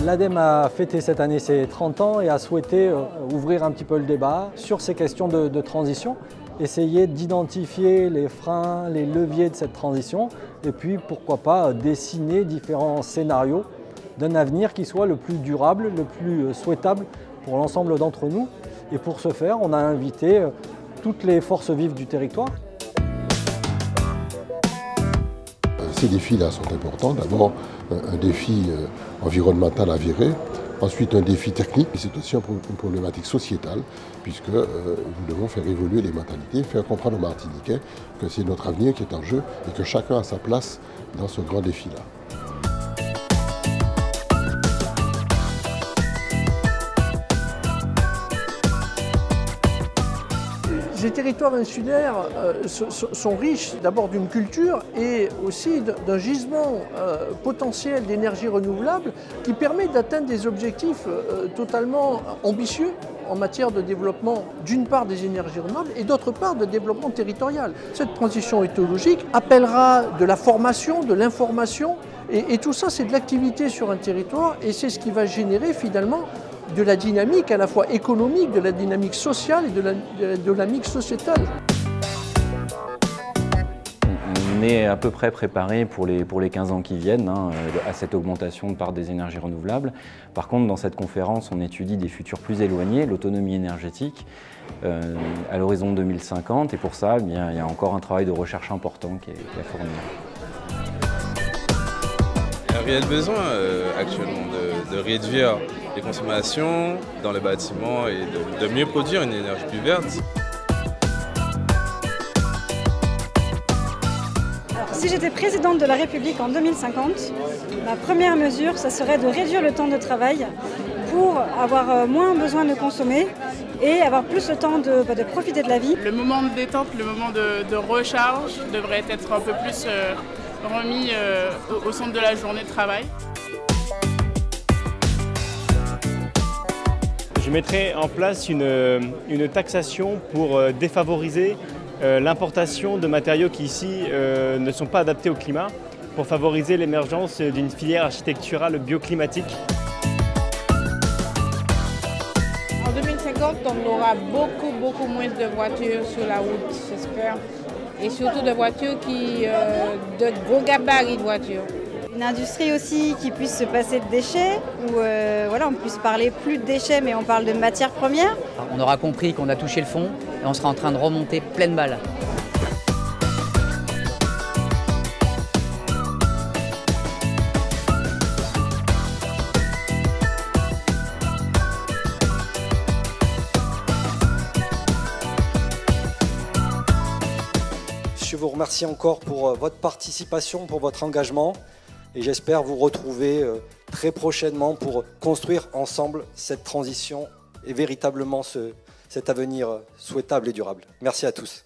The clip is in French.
L'ADEME a fêté cette année ses 30 ans et a souhaité ouvrir un petit peu le débat sur ces questions de transition, essayer d'identifier les freins, les leviers de cette transition et puis pourquoi pas dessiner différents scénarios d'un avenir qui soit le plus durable, le plus souhaitable pour l'ensemble d'entre nous. Et pour ce faire, on a invité toutes les forces vives du territoire. Ces défis-là sont importants. D'abord, un défi environnemental avéré, ensuite un défi technique, et c'est aussi une problématique sociétale, puisque nous devons faire évoluer les mentalités, faire comprendre aux Martiniquais que c'est notre avenir qui est en jeu et que chacun a sa place dans ce grand défi-là. Les territoires insulaires sont riches d'abord d'une culture et aussi d'un gisement potentiel d'énergie renouvelable qui permet d'atteindre des objectifs totalement ambitieux en matière de développement d'une part des énergies renouvelables et d'autre part de développement territorial. Cette transition écologique appellera de la formation, de l'information et tout ça c'est de l'activité sur un territoire et c'est ce qui va générer finalement de la dynamique à la fois économique, de la dynamique sociale et de la dynamique sociétale. On est à peu près préparé pour les 15 ans qui viennent à cette augmentation de part des énergies renouvelables. Par contre, dans cette conférence, on étudie des futurs plus éloignés, l'autonomie énergétique, à l'horizon 2050. Et pour ça, eh bien, il y a encore un travail de recherche important qui est à fournir. Il y a besoin actuellement de réduire les consommations dans les bâtiments et de mieux produire une énergie plus verte. Alors, si j'étais présidente de la République en 2050, ma première mesure, ça serait de réduire le temps de travail pour avoir moins besoin de consommer et avoir plus le temps de profiter de la vie. Le moment de détente, le moment de recharge devrait être un peu plus remis au centre de la journée de travail. Je mettrai en place une taxation pour défavoriser l'importation de matériaux qui ici ne sont pas adaptés au climat, pour favoriser l'émergence d'une filière architecturale bioclimatique. En 2050, on aura beaucoup moins de voitures sur la route, j'espère. Et surtout de voitures de gros gabarits de voitures. Une industrie aussi qui puisse se passer de déchets, où voilà, on puisse parler plus de déchets mais on parle de matières premières. On aura compris qu'on a touché le fond et on sera en train de remonter pleine balle. Je vous remercie encore pour votre participation, pour votre engagement et j'espère vous retrouver très prochainement pour construire ensemble cette transition et véritablement cet avenir souhaitable et durable. Merci à tous.